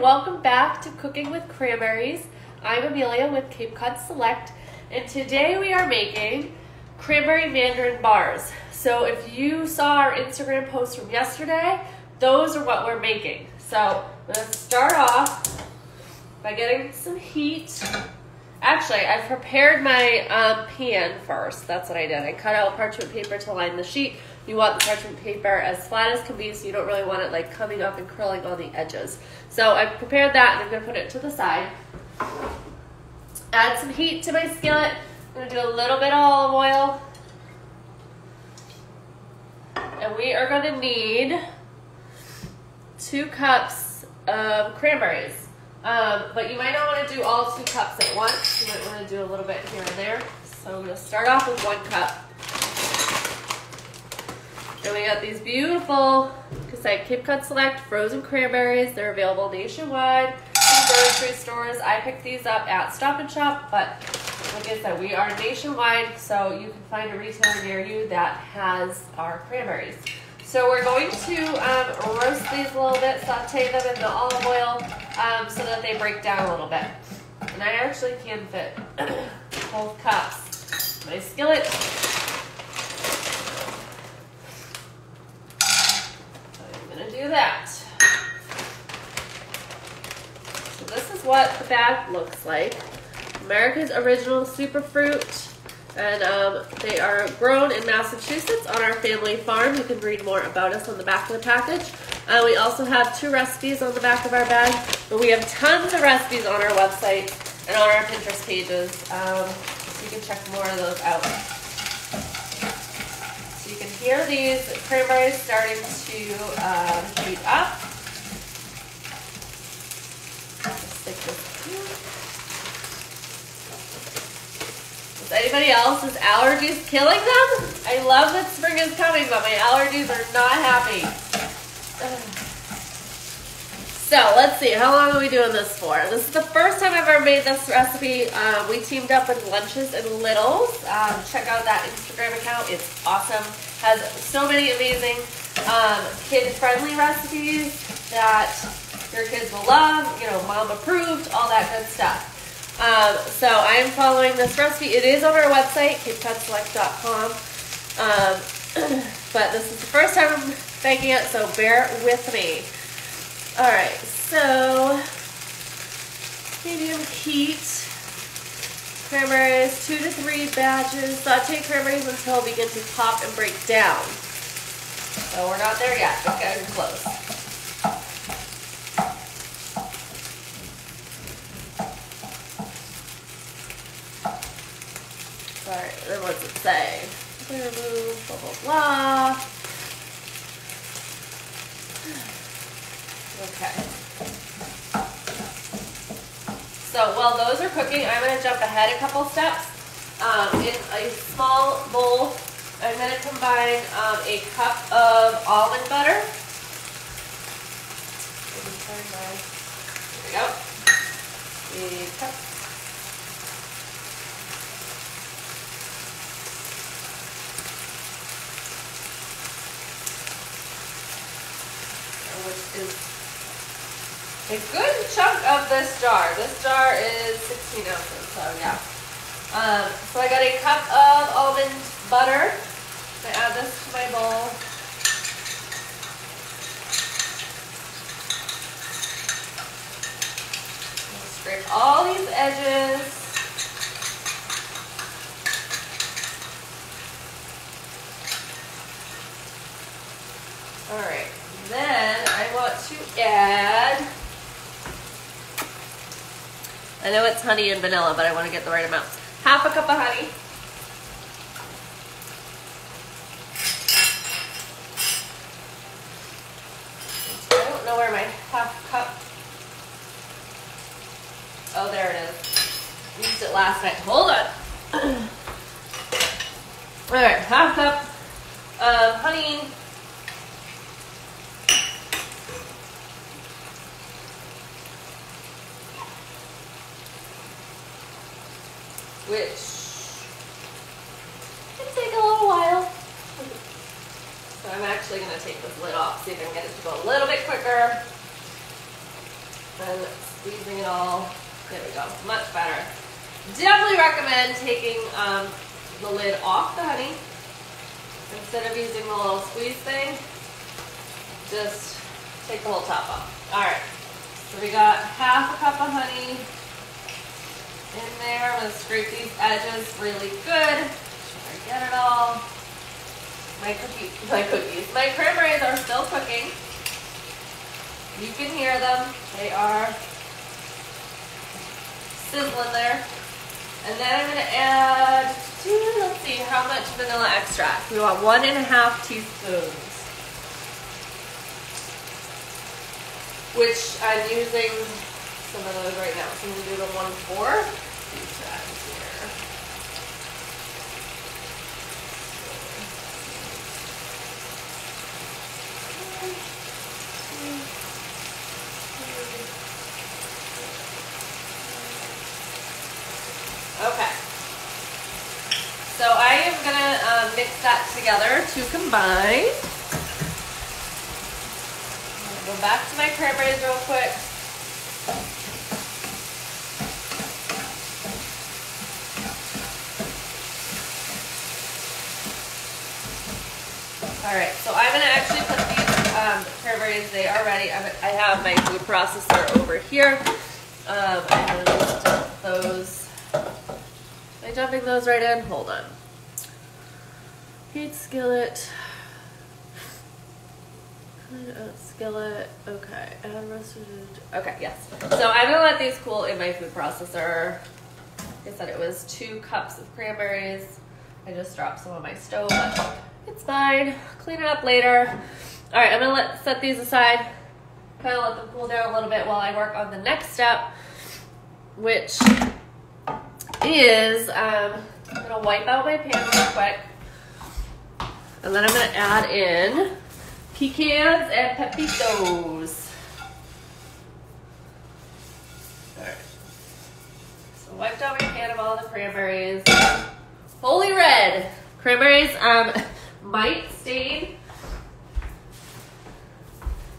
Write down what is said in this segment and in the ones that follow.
welcome back to Cooking with Cranberries. I'm Amelia with Cape Cod Select, and today we are making Cranberry Mandarin Bars. So if you saw our Instagram post from yesterday, those are what we're making. So I'm going to start off by getting some heat. Actually, I prepared my pan first. That's what I did. I cut out parchment paper to line the sheet. You want the parchment paper as flat as can be, so you don't really want it like coming up and curling on the edges. So I prepared that, and I'm going to put it to the side. Add some heat to my skillet. I'm going to do a little bit of olive oil. And we are going to need 2 cups of cranberries. But you might not want to do all 2 cups at once. You might want to do a little bit here and there. So I'm going to start off with 1 cup. And we got these beautiful, Cape Cod Select frozen cranberries. They're available nationwide in grocery stores. I picked these up at Stop & Shop, but like I said, we are nationwide, so you can find a retailer near you that has our cranberries. So we're going to roast these a little bit, saute them in the olive oil so that they break down a little bit. And I actually can fit both cups. My skillet. Do that. So this is what the bag looks like. America's Original Superfruit, and they are grown in Massachusetts on our family farm. You can read more about us on the back of the package. We also have 2 recipes on the back of our bag, but we have tons of recipes on our website and on our Pinterest pages, so you can check more of those out. You can hear these cranberries starting to heat up. Stick this in. Is anybody else's allergies killing them? I love that spring is coming, but my allergies are not happy. So let's see, how long are we doing this for? This is the first time I've ever made this recipe. We teamed up with Lunches and Littles. Check out that Instagram account. It's awesome. Has so many amazing kid-friendly recipes that your kids will love. You know, mom approved, all that good stuff. So I am following this recipe. It is on our website, capecodselect.com. But this is the first time I'm making it, so bear with me. Alright, so medium heat, cranberries, 2 to 3 batches, saute cranberries until they begin to pop and break down. So we're not there yet, but getting close. Alright, then what's it say? Remove, blah, blah, blah. Okay. So while those are cooking, I'm going to jump ahead a couple steps. In a small bowl, I'm going to combine a cup of almond butter. There we go. A cup. Which is a good chunk of this jar. This jar is 16 ounces, so yeah. So I got a cup of almond butter. I add this to my bowl. Scrape all these edges. All right. Then I want to add, I know it's honey and vanilla, but I want to get the right amount. Half a cup of honey. I don't know where my half cup, oh there it is. Used it last night. Hold on. All right, half cup of honey. Which can take a little while. So I'm actually going to take this lid off, see if I can get it to go a little bit quicker. and squeezing it all. There we go, much better. Definitely recommend taking the lid off the honey. Instead of using the little squeeze thing, just take the whole top off. All right, so we got half a cup of honey in there. I'm gonna scrape these edges really good. Make sure I get it all. My cranberries are still cooking. You can hear them. They are sizzling there. And then I'm gonna add, let's see, how much vanilla extract. We want 1.5 teaspoons. Which I'm using some of those right now. So I'm gonna do the 1/4. Here. Okay. So I am gonna mix that together to combine. Go back to my cranberries real quick. All right, so I'm gonna actually put these cranberries, they are ready. I have my food processor over here. I'm gonna just dump those. Am I dumping those right in? Hold on. Heat skillet. Skillet, okay, add roasted, okay, yes. So I'm gonna let these cool in my food processor. Like I said, it was 2 cups of cranberries. I just dropped some on my stove, but it's fine. Clean it up later. All right, I'm gonna set these aside, kind of let them cool down a little bit while I work on the next step, which is, I'm gonna wipe out my pan real quick, and then I'm gonna add in pecans and pepitos. Alright. So wiped out my pan of all the cranberries. Holy red! Cranberries might stain.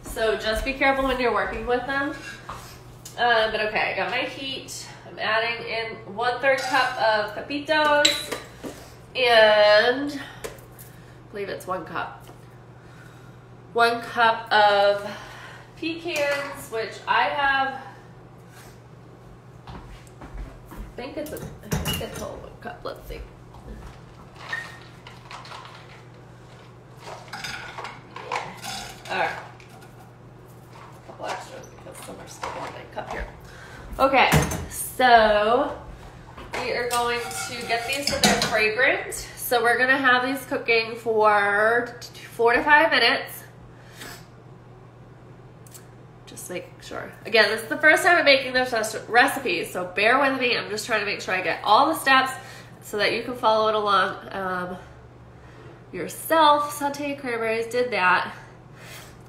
So just be careful when you're working with them. But okay, I got my heat. I'm adding in 1/3 cup of pepitos. And I believe it's 1 cup. 1 cup of pecans, which I have, I think it's a whole 1 cup, let's see. All right, a couple extras because some are still in my cup here. Okay, so we are going to get these so they're fragrant. So we're gonna have these cooking for 4 to 5 minutes. Making sure. Again, this is the first time I'm making this recipe, so bear with me. I'm just trying to make sure I get all the steps so that you can follow it along yourself. Saute cranberries, did that.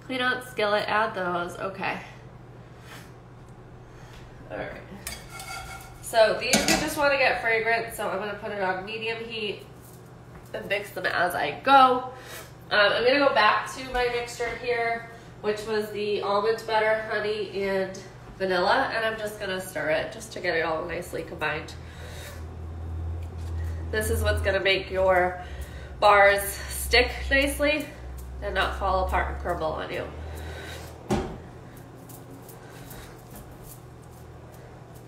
Clean out skillet, add those. Okay. All right. So these we just want to get fragrant, so I'm going to put it on medium heat and mix them as I go. I'm going to go back to my mixture here, which was the almond butter, honey, and vanilla, and I'm just gonna stir it just to get it all nicely combined. This is what's gonna make your bars stick nicely and not fall apart and crumble on you.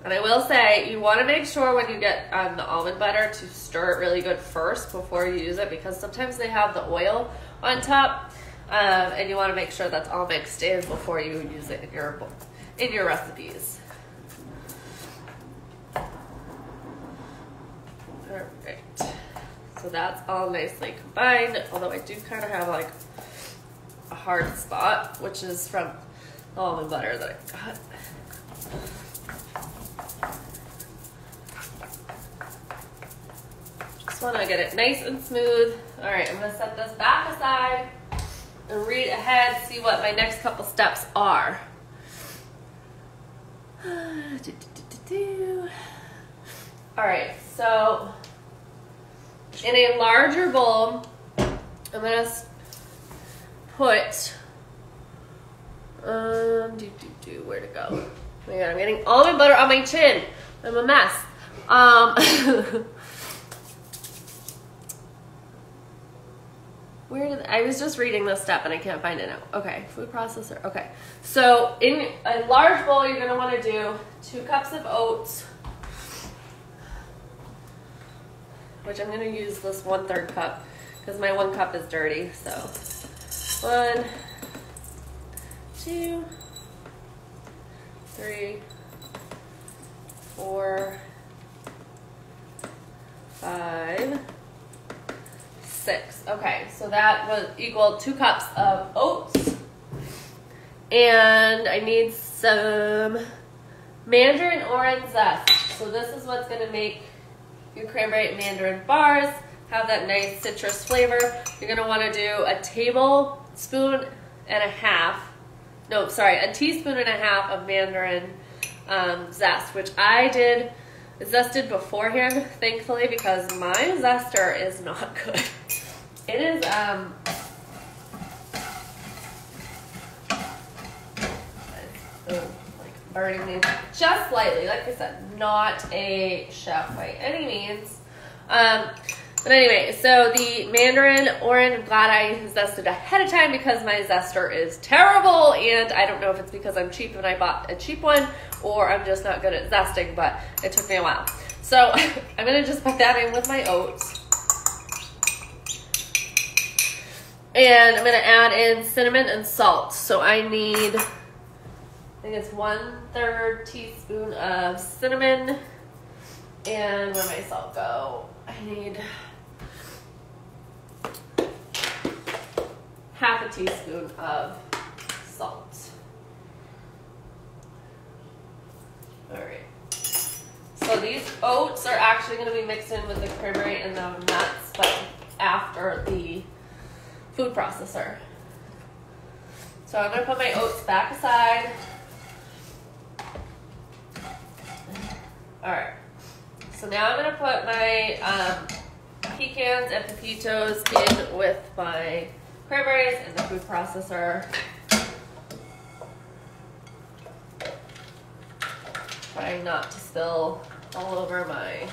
And I will say, you wanna make sure when you get the almond butter to stir it really good first before you use it, because sometimes they have the oil on top. And you want to make sure that's all mixed in before you use it in your recipes. Perfect. So that's all nicely combined, although I do kind of have like a hard spot, which is from the almond butter that I got. Just want to get it nice and smooth. All right, I'm going to set this back aside and read ahead, see what my next couple steps are. All right, so in a larger bowl, I'm gonna put, where to go? Oh my God, I'm getting almond butter on my chin. I'm a mess. I was just reading this step and I can't find it now. Okay, food processor. Okay, so in a large bowl, you're gonna want to do 2 cups of oats, which I'm gonna use this 1/3 cup because my 1 cup is dirty. So 1, 2, 3, 4, 5, 6. Okay, so that was equal 2 cups of oats. And I need some mandarin orange zest. So this is what's gonna make your cranberry mandarin bars have that nice citrus flavor. You're gonna wanna do a teaspoon and a half of mandarin zest, which I zested beforehand, thankfully, because my zester is not good. It is, like burning me just slightly. Like I said, not a chef by any means. But anyway, so the mandarin orange, I'm glad I zested ahead of time because my zester is terrible, and I don't know if it's because I'm cheap and I bought a cheap one or I'm just not good at zesting, but it took me a while. So I'm gonna just put that in with my oats. And I'm gonna add in cinnamon and salt. So I need, I think it's 1/3 teaspoon of cinnamon. And where'd my salt go? I need half a teaspoon of salt. All right. So these oats are actually going to be mixed in with the cranberry and the nuts, but after the food processor. So I'm going to put my oats back aside. All right. So now I'm going to put my pecans and pepitos in with my cranberries and the food processor. Trying not to spill all over my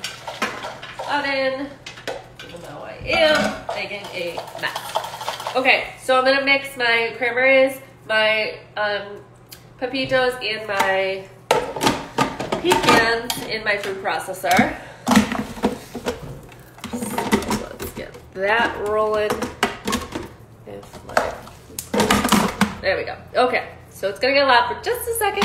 oven, even though I am making a mess. Okay, so I'm gonna mix my cranberries, my pepitos, and my pecans in my food processor. So let's get that rolling. There we go. Okay, so it's gonna get loud for just a second.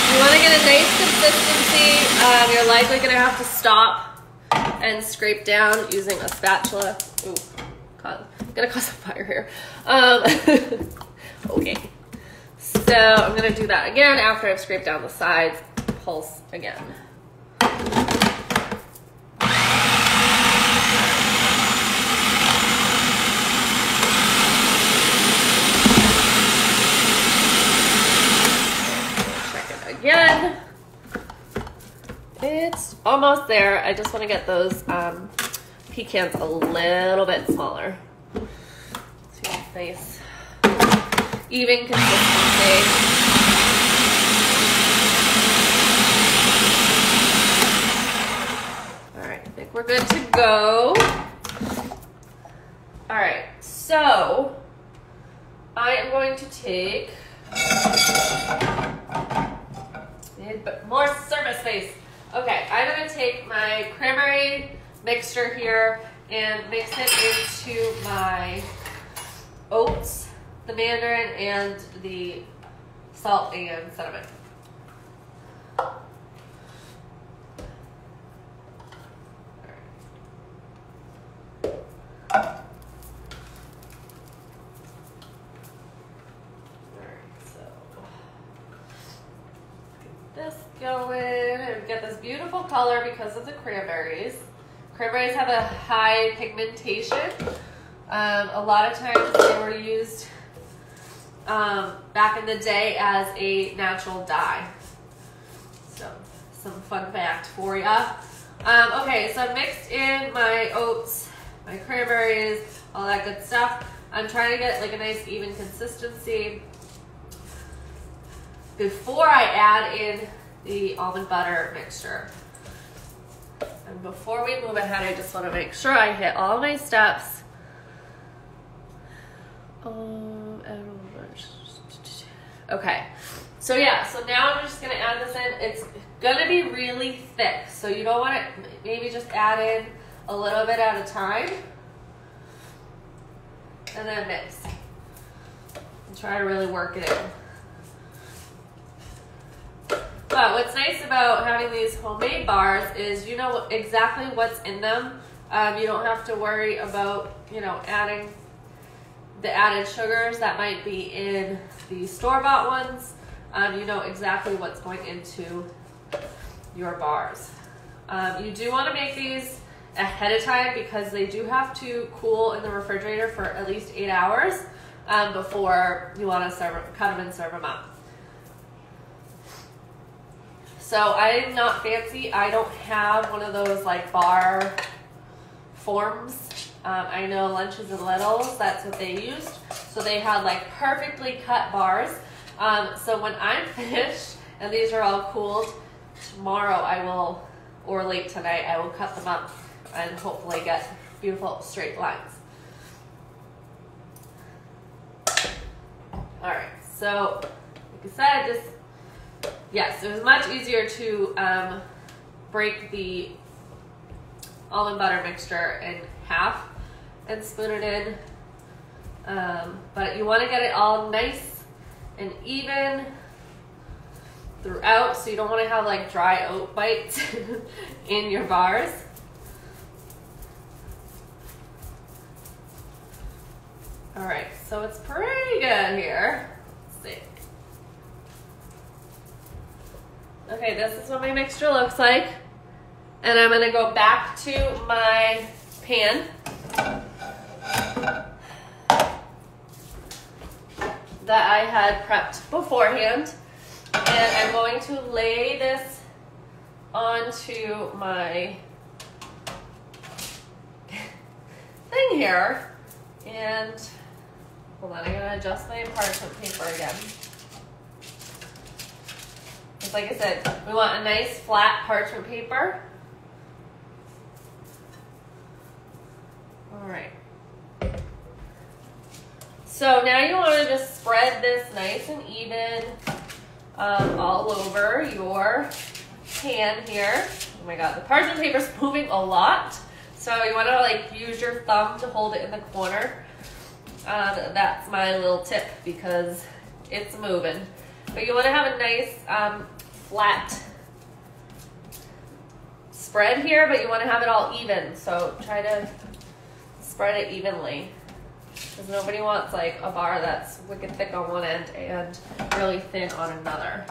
You want to get a nice consistency. You're likely going to have to stop and scrape down using a spatula. Ooh, going to cause a fire here. Okay. So I'm going to do that again after I've scraped down the sides. Pulse again. Again, it's almost there. I just want to get those pecans a little bit smaller. So nice, even consistency. All right, I think we're good to go. All right, so I am going to take more service space. Okay, I'm going to take my cranberry mixture here and mix it into my oats, the mandarin, and the salt and cinnamon. This going and get this beautiful color because of the cranberries. Cranberries have a high pigmentation. A lot of times they were used back in the day as a natural dye. So some fun fact for you. Okay, so I mixed in my oats, my cranberries, all that good stuff. I'm trying to get like a nice even consistency before I add in the almond butter mixture. And before we move ahead, I just want to make sure I hit all my steps. Okay, so yeah, so now I'm just gonna add this in. It's gonna be really thick, so you don't want to, maybe just add in a little bit at a time and then mix and try to really work it in. But what's nice about having these homemade bars is you know exactly what's in them. You don't have to worry about, you know, adding the added sugars that might be in the store-bought ones. You know exactly what's going into your bars. You do want to make these ahead of time because they do have to cool in the refrigerator for at least 8 hours before you want to cut them and serve them up. So I'm not fancy. I don't have one of those like bar forms. I know Lunches and Littles, that's what they used. So they had like perfectly cut bars. So when I'm finished and these are all cooled, tomorrow I will, or late tonight, I will cut them up and hopefully get beautiful straight lines. All right, so like I said, yes, it was much easier to break the almond butter mixture in half and spoon it in. But you want to get it all nice and even throughout, so you don't want to have like dry oat bites in your bars. All right, so it's pretty good here. Let's see. Okay, this is what my mixture looks like. And I'm gonna go back to my pan. That I had prepped beforehand. And I'm going to lay this onto my thing here. And hold on, I'm gonna adjust my parchment paper again. Just like I said, we want a nice flat parchment paper. All right. So now you want to just spread this nice and even all over your pan here. Oh my God, the parchment paper is moving a lot. So you want to like use your thumb to hold it in the corner. That's my little tip because it's moving. But you want to have a nice flat spread here, but you want to have it all even. So try to spread it evenly. Because nobody wants like a bar that's wicked thick on one end and really thin on another.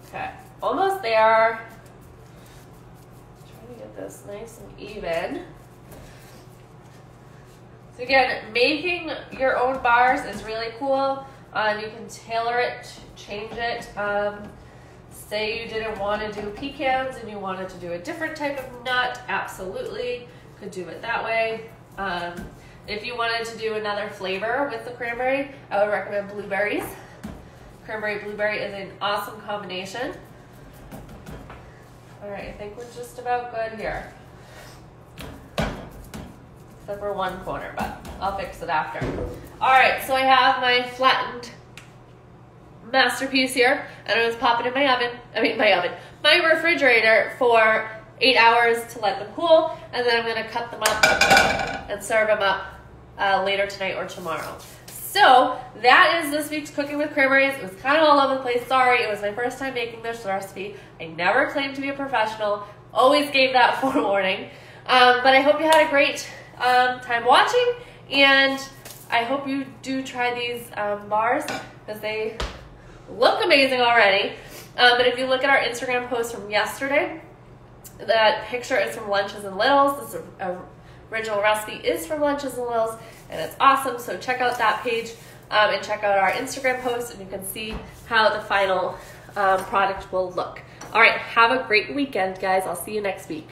Okay, almost there. Trying to get this nice and even. So again, making your own bars is really cool. You can tailor it, change it. Say you didn't want to do pecans and you wanted to do a different type of nut, absolutely, could do it that way. If you wanted to do another flavor with the cranberry, I would recommend blueberries. Cranberry blueberry is an awesome combination. All right, I think we're just about good here. Except for one corner, but I'll fix it after. All right, so I have my flattened masterpiece here, and I was popping in my my refrigerator for 8 hours to let them cool, and then I'm gonna cut them up and serve them up later tonight or tomorrow. So that is this week's Cooking with Cranberries. It was kind of all over the place. Sorry, it was my first time making this recipe. I never claimed to be a professional. Always gave that forewarning. But I hope you had a great time watching, and I hope you do try these bars because they look amazing already. But if you look at our Instagram post from yesterday, that picture is from Lunches and Littles. This original recipe is from Lunches and Littles, and it's awesome. So check out that page and check out our Instagram post, and you can see how the final product will look. All right, have a great weekend, guys. I'll see you next week.